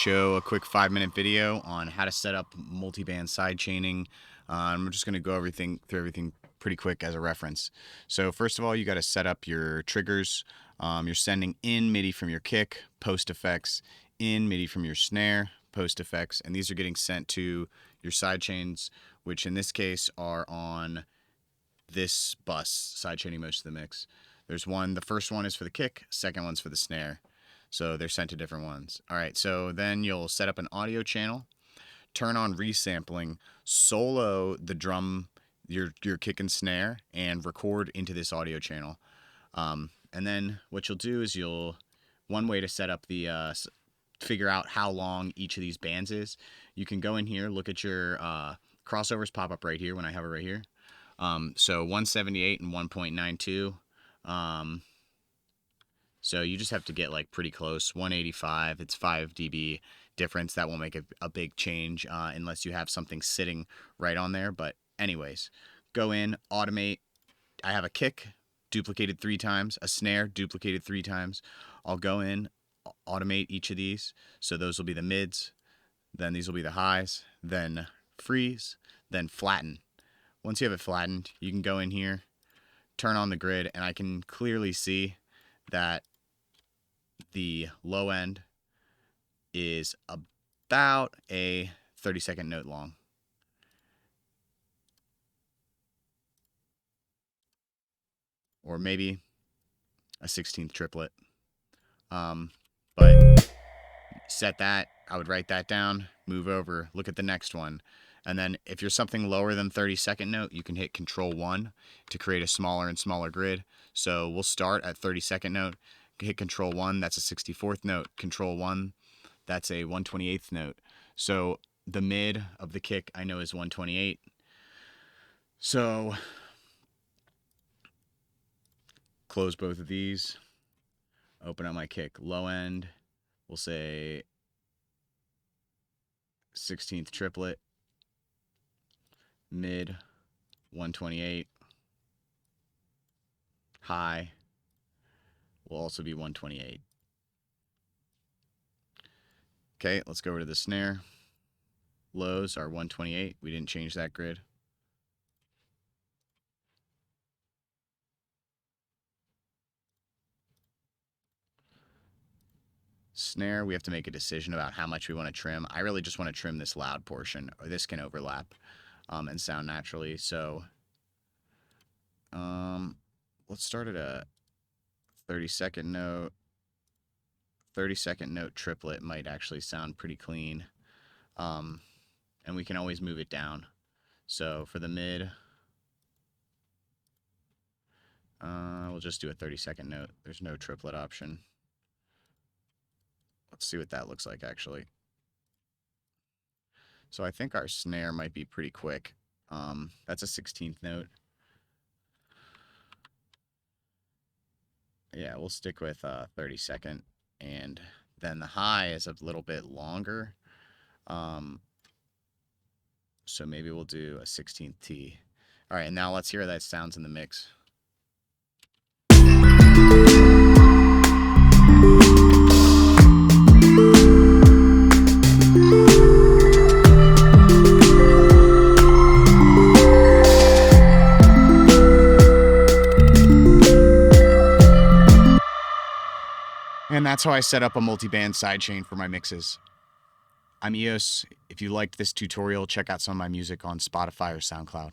show a quick 5-minute video on how to set up multi-band sidechaining. I'm just going to go through everything pretty quick as a reference. So first of all, you got to set up your triggers. You're sending in MIDI from your kick, post effects, in MIDI from your snare, post effects, and these are getting sent to your sidechains, which in this case are on this bus, sidechaining most of the mix. There's one, the first one is for the kick, second one's for the snare. So they're sent to different ones. All right, so then you'll set up an audio channel, turn on resampling, solo the drum, your kick and snare, and record into this audio channel. And then what you'll do is one way to set up the, figure out how long each of these bands is, you can go in here, look at your crossovers pop up right here when I have it right here. So 178 and 1.92. So you just have to get like pretty close. 185, it's 5 dB difference. That won't make a big change unless you have something sitting right on there. But anyways, go in, automate. I have a kick duplicated 3 times, a snare duplicated 3 times. I'll go in, automate each of these. So those will be the mids, then these will be the highs, then freeze, then flatten. Once you have it flattened, you can go in here, turn on the grid, and I can clearly see that the low end is about a 30-second note long. Or maybe a 16th triplet. But set that, I would write that down, move over, look at the next one. And then if you're something lower than 30-second note, you can hit Control-1 to create a smaller and smaller grid. So we'll start at 30-second note, hit Control-1, that's a 64th note. Control-1, that's a 128th note. So the mid of the kick I know is 128. So close both of these, open up my kick. Low end, we'll say 16th triplet. Mid, 128. High will also be 128. Okay, let's go over to the snare. Lows are 128. We didn't change that grid. Snare, we have to make a decision about how much we want to trim. I really just want to trim this loud portion, or this can overlap and sound naturally. So let's start at a 30-second note. 30-second note triplet might actually sound pretty clean. And we can always move it down. So for the mid, we'll just do a 30-second note. There's no triplet option. Let's see what that looks like actually. So I think our snare might be pretty quick. That's a 16th note. Yeah, we'll stick with 30-second. And then the high is a little bit longer. So maybe we'll do a 16th T. All right, and now let's hear how that sounds in the mix. And that's how I set up a multi-band sidechain for my mixes. I'm EOS. If you liked this tutorial, check out some of my music on Spotify or SoundCloud.